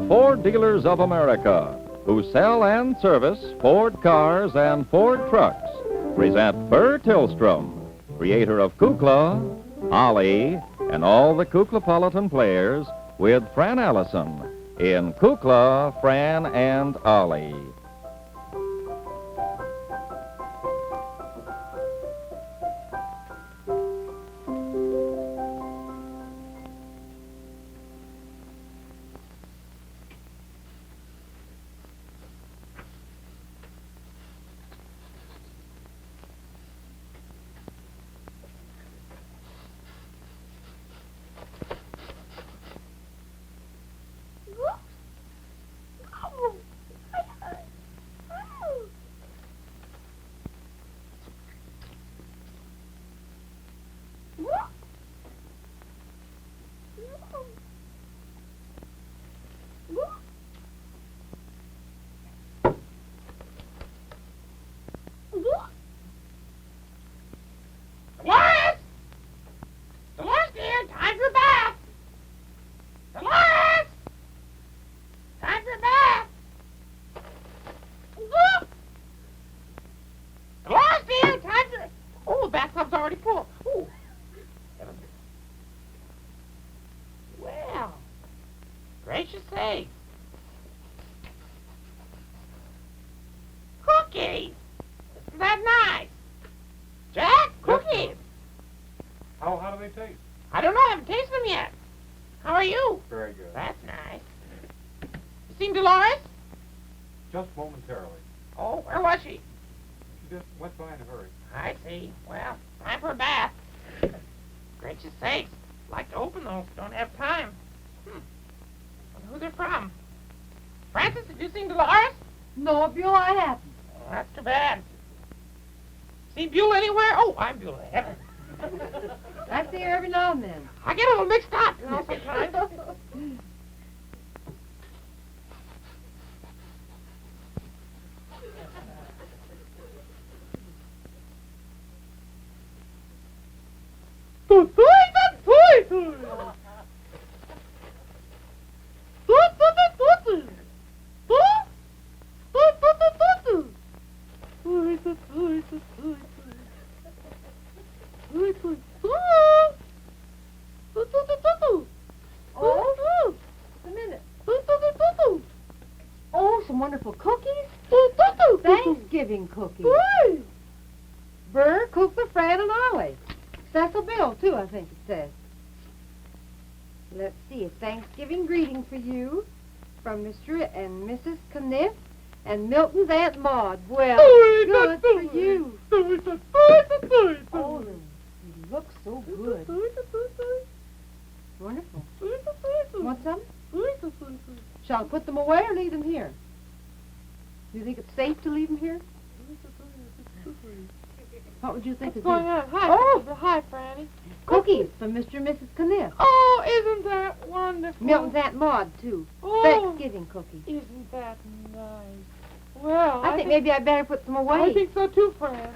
Ford Dealers of America, who sell and service Ford cars and Ford trucks, present Burr Tillstrom, creator of Kukla, Ollie, and all the Kuklapolitan players, with Fran Allison in Kukla, Fran and Ollie. Already full. Ooh. Well, gracious sakes. Cookies! Isn't that nice? Jack, cookies! How do they taste? I don't know, I haven't tasted them yet. How are you? Very good. That's nice. You seen Dolores? Just momentarily. Oh, where was she? She just went by in a hurry. I see. Well, time for a bath. Gracious sakes. I'd like to open those. Don't have time. Wonder who they're from. Francis, have you seen Dolores? No, Beulah, I haven't. Oh, that's too bad. Seen Beulah anywhere? Oh, I'm Beulah. Heaven. I see her every now and then. I get a little mixed up, sometimes. Oh, a minute. Oh, some wonderful cookies. Thanksgiving cookies. Burr, Kukla, Fran and Ollie. Cecil Bill, too, I think it says. Let's see, a Thanksgiving greeting for you from Mr. and Mrs. Caniff and Milton's Aunt Maud. Well, good for you. Oh, they look so good. Wonderful. Want some? Shall I put them away or leave them here? Do you think it's safe to leave them here? What would you think What's of going these? on? Hi. Oh. Hi, Franny. Cookies from Mr. and Mrs. Caniff. Oh, isn't that wonderful? Milton's Aunt Maud, too. Oh, Thanksgiving cookies. isn't that nice? Well, I think maybe I'd better put them away. I think so too, Fran.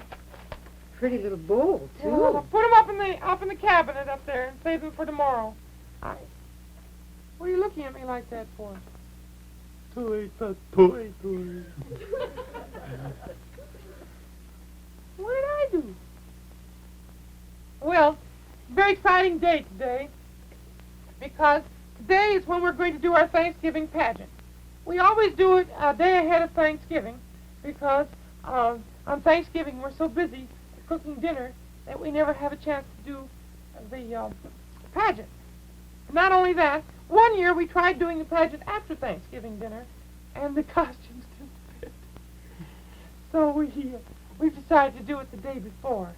Pretty little bowl, too. Well, I'll put them up in the cabinet up there and save them for tomorrow. What are you looking at me like that for? Toy. What did I do? Well, very exciting day today, because today is when we're going to do our Thanksgiving pageant. We always do it a day ahead of Thanksgiving, because on Thanksgiving we're so busy cooking dinner that we never have a chance to do the pageant. Not only that, one year we tried doing the pageant after Thanksgiving dinner, and the costumes didn't fit. So we've decided to do it the day before.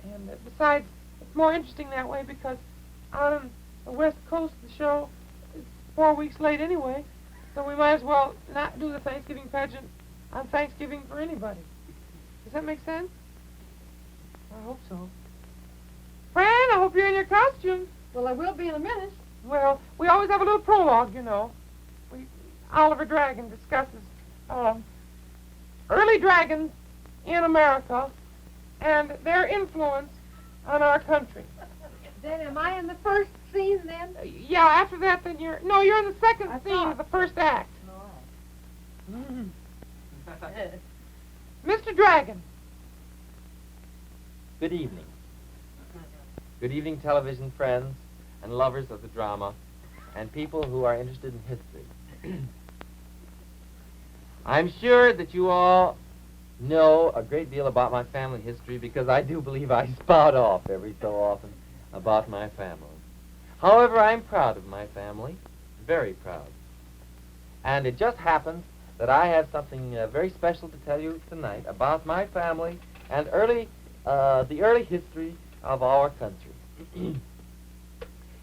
And besides, it's more interesting that way because out on the West Coast, the show is 4 weeks late anyway, so we might as well not do the Thanksgiving pageant on Thanksgiving for anybody. Does that make sense? I hope so. Fran, I hope you're in your costume. Well, I will be in a minute. Well, we always have a little prologue, you know. Oliver Dragon discusses early dragons in America and their influence on our country. Then am I in the first scene then? Yeah, after that, then you're in the second I scene thought. of the first act. All right. Mr. Dragon. Good evening. Good evening, television friends and lovers of the drama and people who are interested in history. I'm sure that you all know a great deal about my family history because I do believe I spout off every so often about my family. However, I'm proud of my family, very proud. And it just happens that I have something very special to tell you tonight about my family and the early history of our country.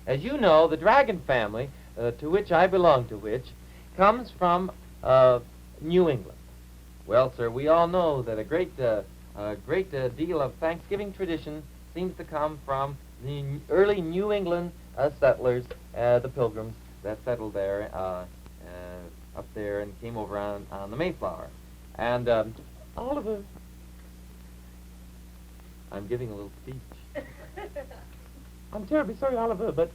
As you know, the Dragon family, to which I belong comes from New England. Well, sir, we all know that a great deal of Thanksgiving tradition seems to come from the early New England settlers, the Pilgrims that settled there, up there and came over on the Mayflower. And Oliver. I'm giving a little speech. I'm terribly sorry, Oliver, but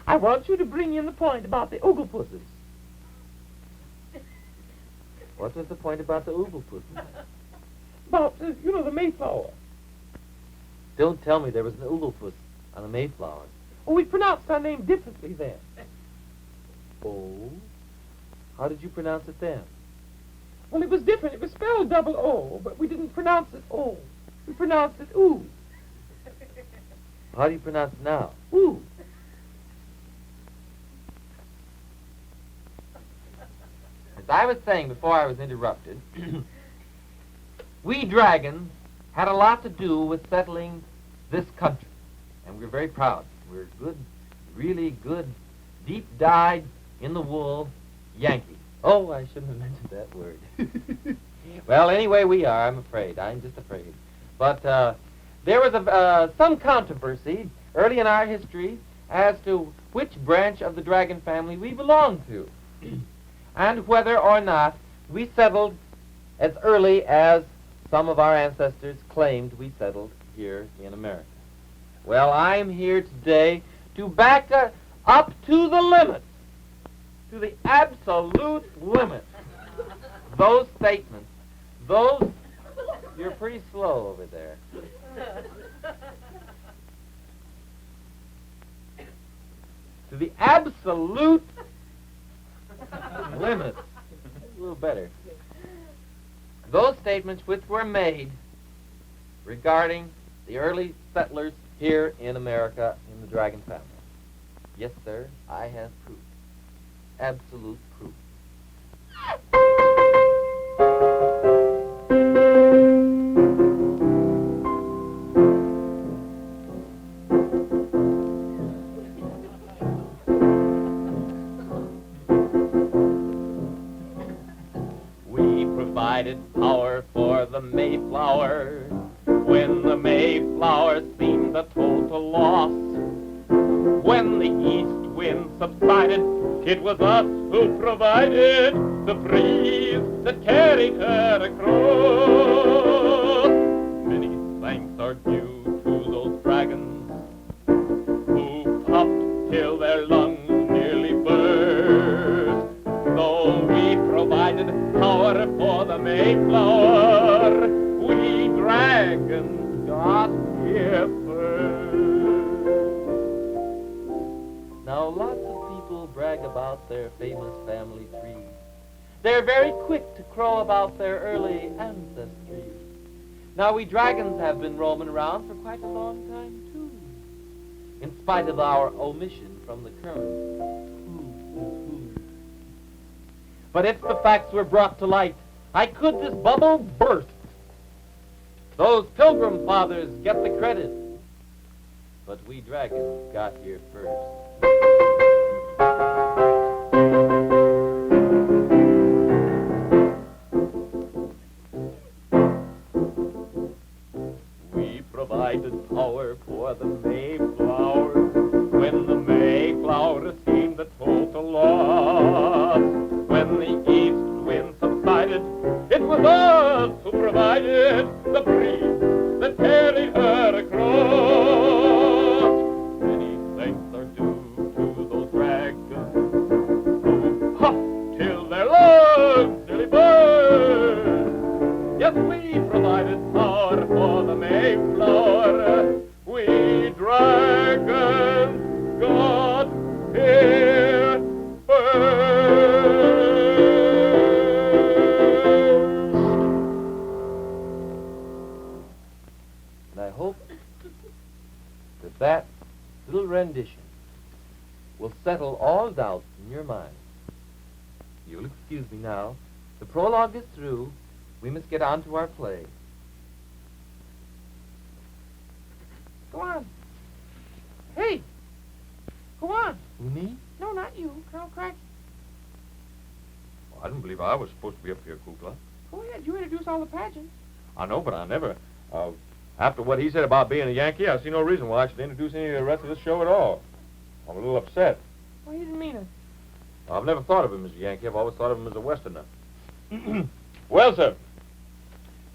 I want you to bring in the point about the Ooglepusses. What was the point about the Ooglepuss? About, the Mayflower. Don't tell me there was an Ooglepuss on the Mayflower. Oh, we pronounced our name differently then. Oh? How did you pronounce it then? Well, it was different. It was spelled double O, but we didn't pronounce it O. We pronounced it ooh. How do you pronounce it now? Ooh. As I was saying before I was interrupted, we dragons had a lot to do with settling this country, and we're very proud. We're good, really good, deep-dyed, in-the-wool Yankees. Oh, I shouldn't have mentioned that word. Well, anyway, we are, I'm afraid. I'm just afraid. But there was some controversy early in our history as to which branch of the Dragon family we belonged to, and whether or not we settled as early as some of our ancestors claimed we settled here in America. Well, I'm here today to back up to the limit, to the absolute limit, those statements, you're pretty slow over there. To the absolute limits. A little better. Those statements which were made regarding the early settlers here in America in the Dragon family. Yes, sir, I have proof. Absolute proof. Provided power for the Mayflower when the Mayflower seemed a total loss. When the east wind subsided, it was us who provided the breeze that carried her across. Many thanks are due to those dragons who puffed till their lungs nearly burst. Though we provided power for the Mayflower, we dragons got here first. Now lots of people brag about their famous family tree. They're very quick to crow about their early ancestry. Now we dragons have been roaming around for quite a long time too, in spite of our omission from the current. But if the facts were brought to light, I could this bubble burst. Those Pilgrim fathers get the credit, but we dragons got here first. We provided power for the Mayflower when the Mayflower seemed a total loss. When the east wind subsided, it was us who provided the breeze that carried her across. Many thanks are due Mayflower, we dragons got here first. And I hope that little rendition will settle all doubts in your mind. You'll excuse me now. The prologue is through. We must get on to our play. Go on. Hey, go on. Who, me? No, not you, Colonel Crack. Well, I didn't believe I was supposed to be up here, Kukla. Go ahead. You introduce all the pageants. I know, but I never... after what he said about being a Yankee, I see no reason why I should introduce any of the rest of this show at all. I'm a little upset. Well, he didn't mean it. I've never thought of him as a Yankee. I've always thought of him as a Westerner. Well, sir,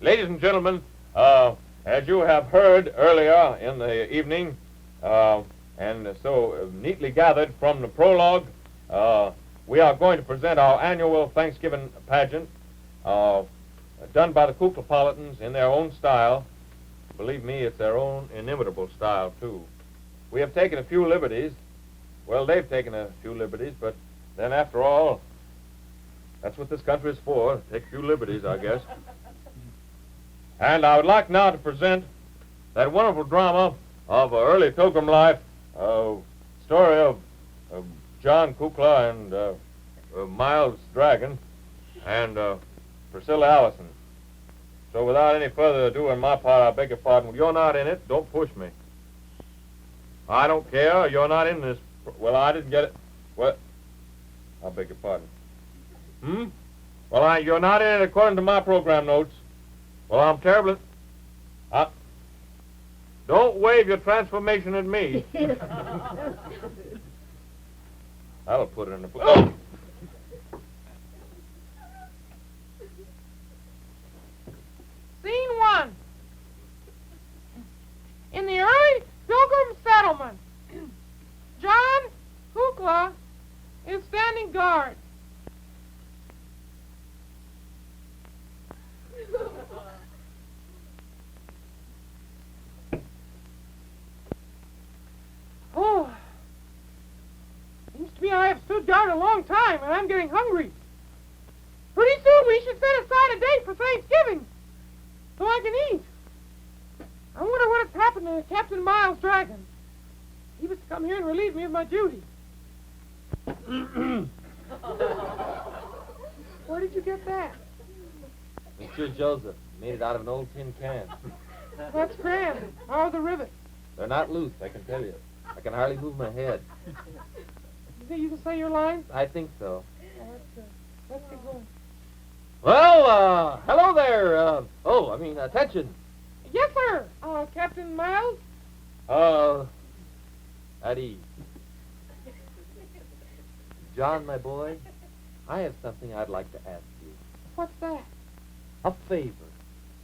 ladies and gentlemen, as you have heard earlier in the evening, and so neatly gathered from the prologue, we are going to present our annual Thanksgiving pageant, done by the Kukla in their own style. Believe me, it's their own inimitable style, too. We have taken a few liberties. Well, they've taken a few liberties, but then after all, that's what this country is for, take a few liberties, I guess. And I would like now to present that wonderful drama of early Pilgrim life, story of John Kukla and Miles Dragon and Priscilla Allison. So without any further ado on my part, I beg your pardon. You're not in it. Don't push me. I don't care. You're not in this. Well, I didn't get it. What? I beg your pardon. Well, you're not in it according to my program notes. Well, I'm terribly... Don't wave your transformation at me. That'll put it in the... Oh! Scene 1. In the early Pilgrim settlement, John Kukla is standing guard. Oh, seems to me I have stood guard a long time, and I'm getting hungry. Pretty soon we should set aside a day for Thanksgiving, so I can eat. I wonder what has happened to Captain Miles Dragon. He was to come here and relieve me of my duty. Where did you get that? Monsieur Joseph made it out of an old tin can. That's grand. How are the rivets? They're not loose, I can tell you. I can hardly move my head. You think you can say your lines? I think so. Oh, that's good. Let's get going. Well, hello there. Attention. Yes, sir. Captain Miles? At ease. John, my boy, I have something I'd like to ask you. What's that? A favor.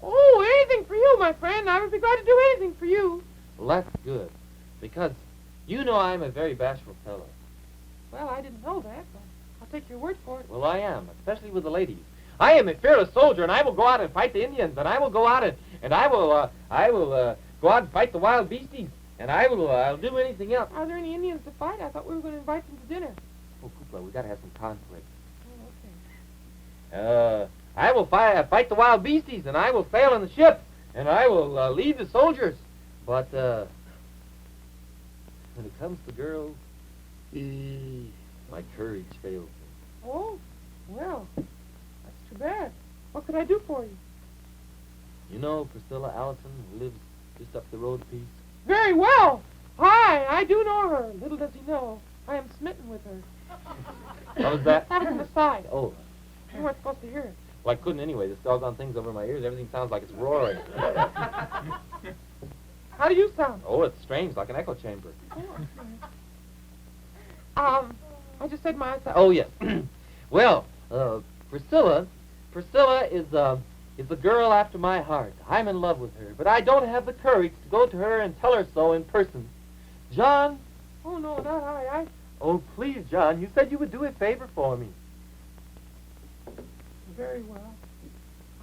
Oh, anything for you, my friend. I would be glad to do anything for you. Well, that's good, because you know I'm a very bashful fellow. Well, I didn't know that, but I'll take your word for it. Well, I am, especially with the ladies. I am a fearless soldier, and I will go out and fight the Indians, and I will go out and I will go out and fight the wild beasties, and I'll do anything else. Are there any Indians to fight? I thought we were going to invite them to dinner. Oh, Kukla, we got to have some conflict. Oh, okay. I will fight the wild beasties, and I will sail in the ship, and I will lead the soldiers. But when it comes to girls, my courage fails me. Oh, well, that's too bad. What could I do for you? You know Priscilla Allison, who lives just up the road a piece? Very well. Hi, I do know her. Little does he know, I am smitten with her. What was that? That was an aside. Oh, You weren't supposed to hear it. well, I couldn't anyway. This doggone thing's over my ears. Everything sounds like it's roaring. How do you sound? Oh, it's strange, like an echo chamber. I just said my aside. Oh, yes. Well, Priscilla is a girl after my heart. I'm in love with her, but I don't have the courage to go to her and tell her so in person. John? Oh, no, not I. Oh, please, John, you said you would do a favor for me. Very well.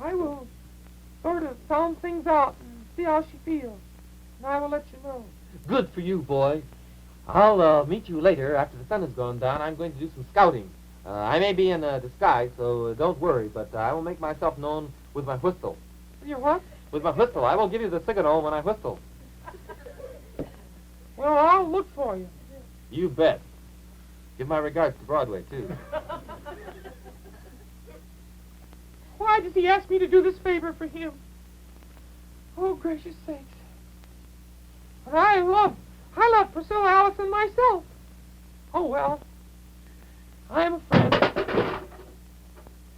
I will sort of sound things out and see how she feels. And I will let you know. Good for you, boy. I'll meet you later after the sun has gone down. I'm going to do some scouting. I may be in disguise, so don't worry, but I will make myself known with my whistle. Your what? With my whistle. I will give you the signal when I whistle. Well, I'll look for you. You bet. Give my regards to Broadway, too. Why does he ask me to do this favor for him? Oh, gracious sakes. But I love Priscilla Allison myself. Oh, well. I am a friend.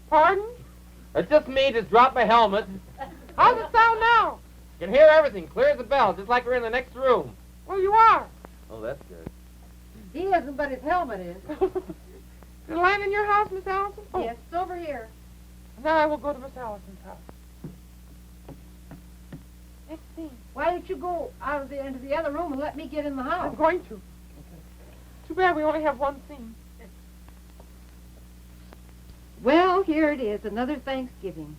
Pardon? It's just me. Just dropped my helmet. How's it sound now? Can hear everything. Clear as a bell, just like we're in the next room. Well, you are. Oh, that's good. He isn't, but his helmet is. Did it land in your house, Miss Allison? Oh. Yes, it's over here. Now I will go to Miss Allison's house. Next scene. Why don't you go out into the other room and let me get in the house? I'm going to. Too bad we only have one scene. Well, here it is, another Thanksgiving.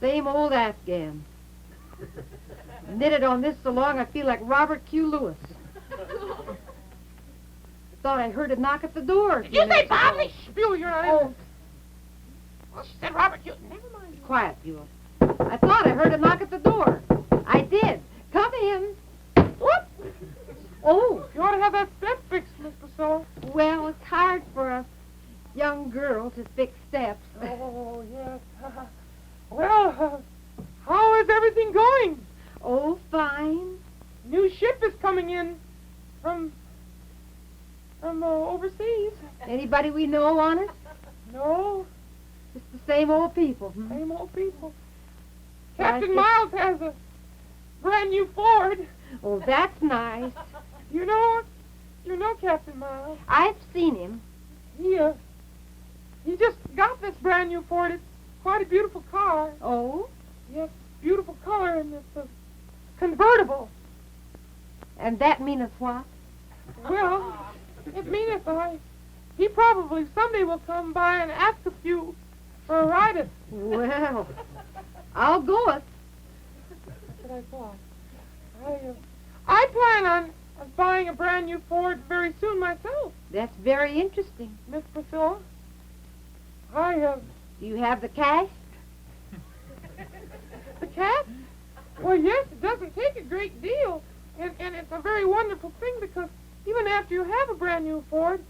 Same old Afghan. Knitted on this so long I feel like Robert Q. Lewis. Thought I heard a knock at the door. Did you say Bobby? Beulah, you're not in. Well, she said Robert Hewton. Never mind. Quiet, Beulah. I thought I heard a knock at the door. I did. Come in. Whoop! Oh, You ought to have that step fixed, Miss Priscilla. well, it's hard for a young girl to fix steps. Oh, yes. Well, how is everything going? Oh, fine. New ship is coming in from overseas. Anybody we know on it? No, It's the same old people. same old people. Well, I Captain think- Miles has a brand new Ford. Oh, that's nice. You know Captain Miles. I've seen him. He just got this brand new Ford. It's quite a beautiful car. Oh, Yes, beautiful color, and it's a convertible. and that meaneth what? Well, it meaneth he probably someday will come by and ask a few for a ride it. Well, I'll go it. That's what I thought. I plan on buying a brand new Ford very soon myself, That's very interesting. Miss Priscilla. Do you have the cash? The cat? Well, yes, it doesn't take a great deal, and it's a very wonderful thing because even after you have a brand new Ford,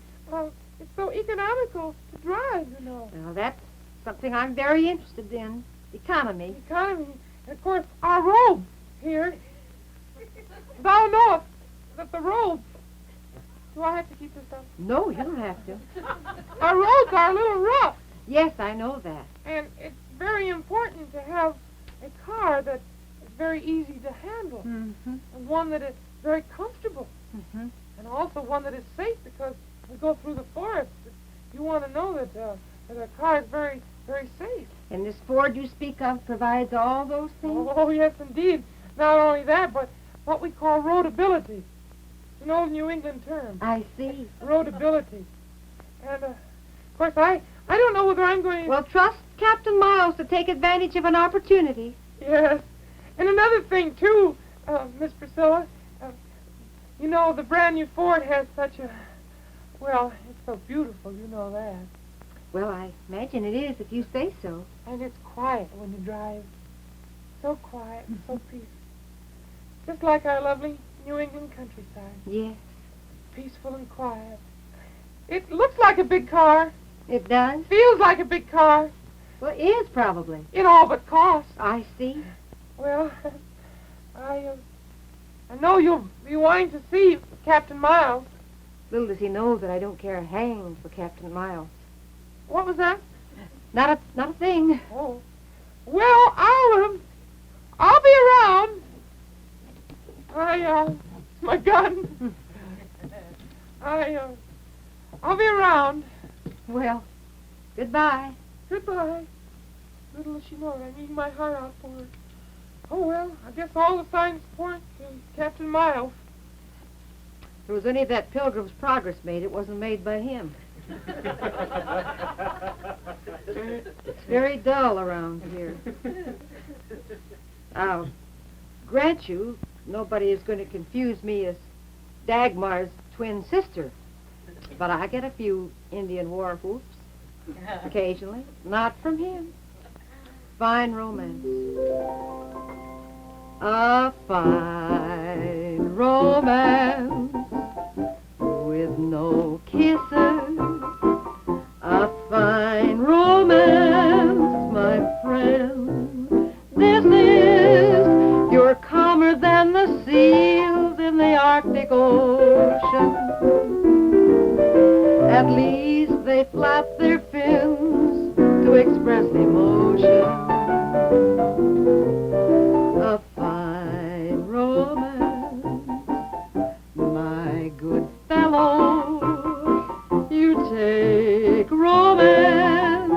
it's so economical to drive, you know. Well, that's something I'm very interested in. Economy. Economy. And of course, our roads here. Thou knowest that the roads. Do I have to keep this up? No, you don't have to. Our roads are a little rough, Yes, I know that. and it's very important to have a car that is very easy to handle, Mm-hmm. and one that is very comfortable, Mm-hmm. and also one that is safe because we go through the forest. You want to know that a car is very, very safe. And this Ford you speak of provides all those things? Oh, yes, indeed. Not only that, but what we call roadability. It's an old New England term. I see. Roadability. And, of course, I don't know whether I'm going to... Well, trust Captain Miles to take advantage of an opportunity. Yes. And another thing, too, Miss Priscilla. You know, the brand new Ford has such a... Well, it's so beautiful, you know that. Well, I imagine it is if you say so. And it's quiet when you drive. So quiet and so peaceful. Just like our lovely New England countryside. Yes, Peaceful and quiet. It looks like a big car. it does. Feels like a big car. Well, it is probably. It all but costs. I see. Well, I know you'll be wanting to see Captain Miles. Little does he know that I don't care a hang for Captain Miles. What was that? Not a thing. Oh. Well, I'll be around. My gun. I'll be around. Well, goodbye. Goodbye. Little does she know I'm eating my heart out for her. Oh, well, I guess all the signs point to Captain Miles. If there was any of that Pilgrim's Progress made, it wasn't made by him. It's very dull around here. grant you, nobody is going to confuse me as Dagmar's twin sister. But I get a few Indian war whoops occasionally. Not from him. Fine romance. A fine romance with no kisses. A fine romance, my friend. This is, you're calmer than the seals in the Arctic Ocean. At least they flap their fins to express emotion. A fine romance, my good fellow. You take romance,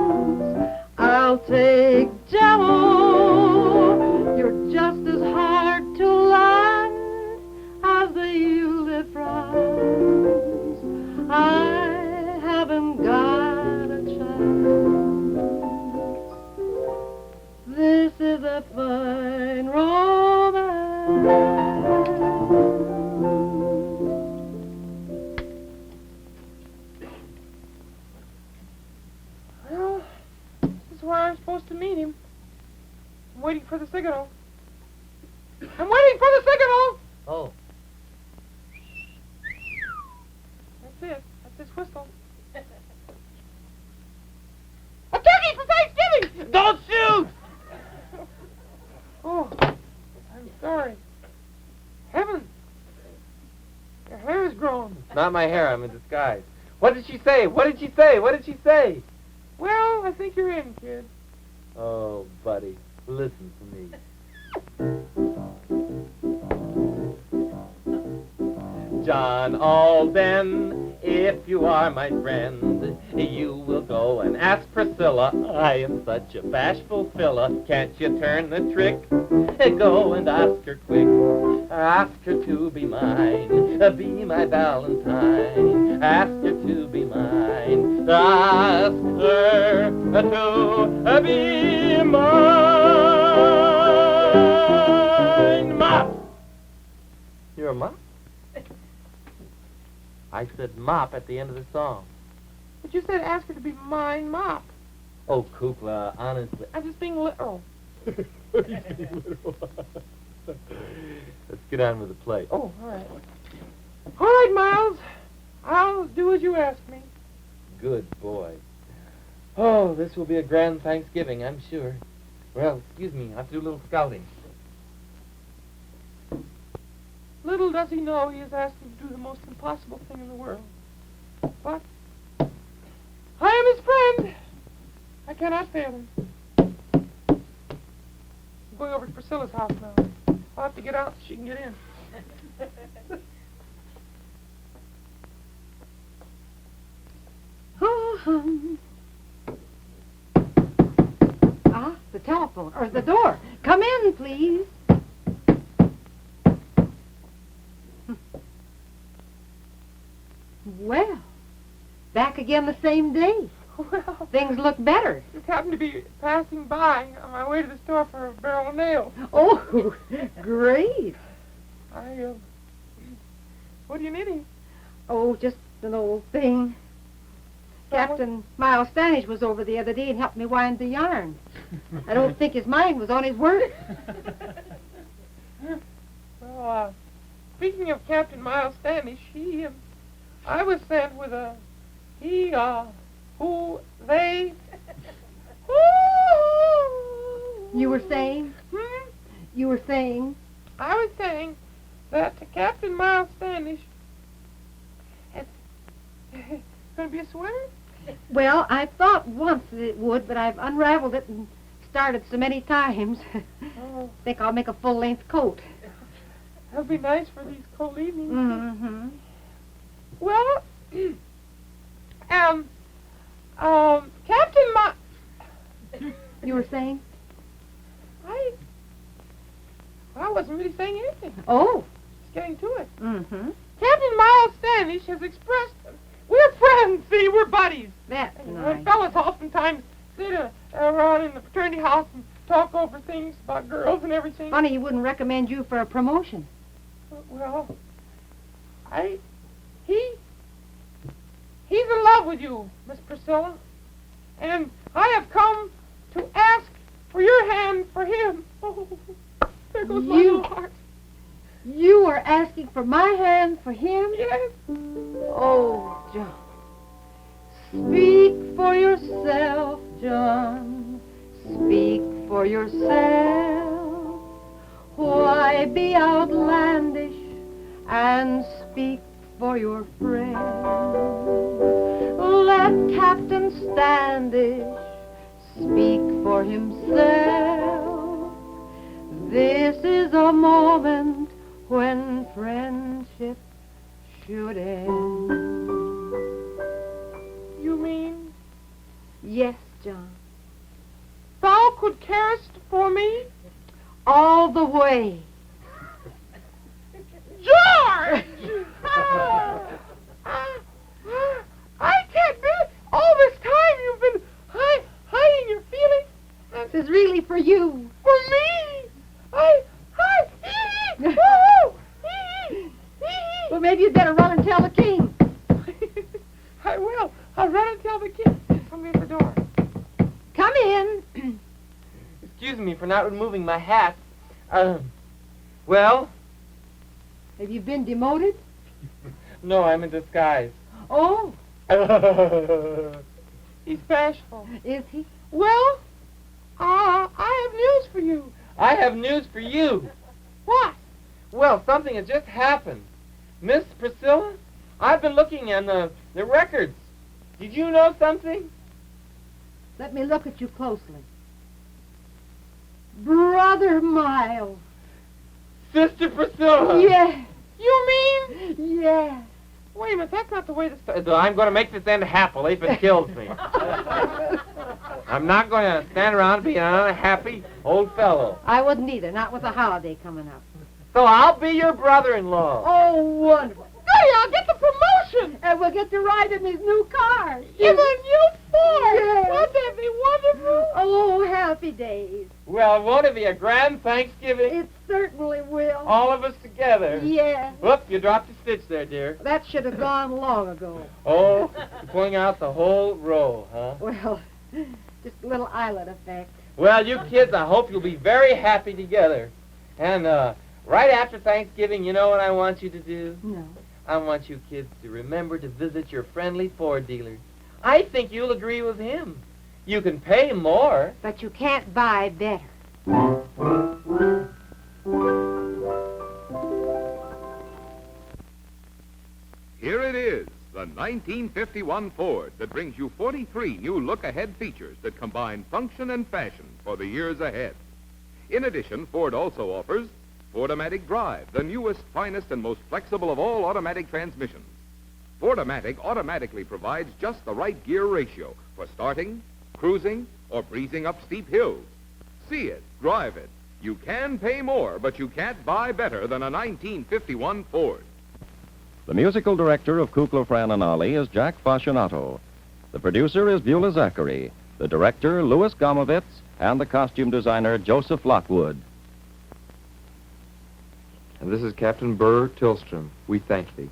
I'll take jello. You're just as hard to land as the Yuletide frogs. I haven't got a chance. This is a fine romance. Well, this is where I'm supposed to meet him. I'm waiting for the signal. I'm waiting for the signal! Oh, That's it. That's his whistle. A turkey for Thanksgiving! don't shoot! Oh, I'm sorry. Heavens! Your hair is grown. Not my hair, I'm in disguise. What did she say? What did she say? What did she say? Well, I think you're in, kid. Oh, buddy, listen to me. John Alden, if you are my friend, you will go and ask Priscilla. I am such a bashful fella. Can't you turn the trick? Go and ask her quick. Ask her to be mine, be my Valentine. Ask her to be mine. Ask her to be mine. Mop! You're a mop? I said mop at the end of the song. But you said ask her to be mine mop. Oh, Kukla, honestly. I'm just being literal. Let's get on with the play. Oh, all right. All right, Miles. I'll do as you ask me. Good boy. Oh, this will be a grand Thanksgiving, I'm sure. Well, excuse me, I have to do a little scouting. Little does he know he is asking to do the most impossible thing in the world. But I am his friend. I cannot fail him. I'm going over to Priscilla's house now. I'll have to get out so she can get in. The telephone, or the door. Come in, please. Well, back again the same day. Well, Things look better. just happened to be passing by on my way to the store for a barrel of nails. Oh, great. What are you needing? Oh, just an old thing. Captain Miles Standish was over the other day and helped me wind the yarn. I don't think his mind was on his work. Well, speaking of Captain Miles Standish, I was sent with a, who, they. You were saying? Hmm? You were saying? I was saying that Captain Miles Standish is going to be a sweater? Well, I thought once that it would, but I've unraveled it and started so many times. Oh, Think I'll make a full-length coat. that'll be nice for these cold evenings. Mm-hmm. Well, Captain You were saying? I wasn't really saying anything. Oh. Just getting to it. Mm-hmm. Captain Miles Standish has expressed, we're friends, we're buddies. That's And nice. fellas oftentimes sit around in the fraternity house and talk over things about girls and everything. Funny he wouldn't recommend you for a promotion. Well, he's in love with you, Miss Priscilla. And I have come to ask for your hand for him. Oh, there goes my little heart. You are asking for my hand for him? Yes. Oh, John. Speak for yourself, John. Speak for yourself. Why be outlandish and speak for your friend? Let Captain Standish speak for himself. This is a moment when friendship should end. You mean Yes, John. thou could carest for me? All the way. George! I can't bear it. All this time you've been hiding your feelings. This is really for you. For me? Well, maybe you'd better run and tell the king. I will. I'll run and tell the kid. Come in the door. Come in. Excuse me for not removing my hat. Well? Have you been demoted? No, I'm in disguise. Oh, He's bashful. is he? Well, I have news for you. I have news for you. What? Well, something has just happened. Miss Priscilla, I've been looking in the records. Did you know something? Let me look at you closely. Brother Miles. Sister Priscilla. Yes, You mean? yes. Wait a minute, that's not the way this... I'm going to make this end happily if it kills me. I'm not going to stand around being an unhappy old fellow. I wouldn't either, not with the holiday coming up. So I'll be your brother-in-law. Oh, wonderful. Hey, I'll get the promotion. And we'll get to ride in his new car. In a new Ford. Yes. Won't that be wonderful? Oh, happy days. Well, won't it be a grand Thanksgiving? It certainly will. All of us together. Yes. Whoop, you dropped a stitch there, dear. That should have gone long ago. Oh, you're pulling out the whole row, huh? Well, just a little islet effect. Well, you kids, I hope you'll be very happy together. And right after Thanksgiving, you know what I want you to do? No. I want you kids to remember to visit your friendly Ford dealer. I think you'll agree with him. You can pay more. But you can't buy better. Here it is, the 1951 Ford that brings you 43 new look-ahead features that combine function and fashion for the years ahead. In addition, Ford also offers Ford-O-Matic Drive, the newest, finest, and most flexible of all automatic transmissions. Ford-O-Matic automatically provides just the right gear ratio for starting, cruising, or breezing up steep hills. See it, drive it. You can pay more, but you can't buy better than a 1951 Ford. The musical director of Kukla, Fran and Ollie is Jack Fascinato. The producer is Beulah Zachary. The director, Louis Gomovitz, and the costume designer, Joseph Lockwood. And this is Captain Burr, Tillstrom. We thank thee.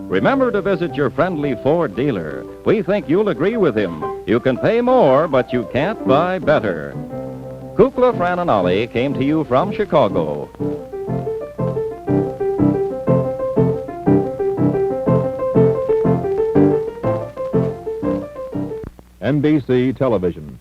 Remember to visit your friendly Ford dealer. We think you'll agree with him. You can pay more, but you can't buy better. Kukla, Fran and Ollie came to you from Chicago. NBC Television.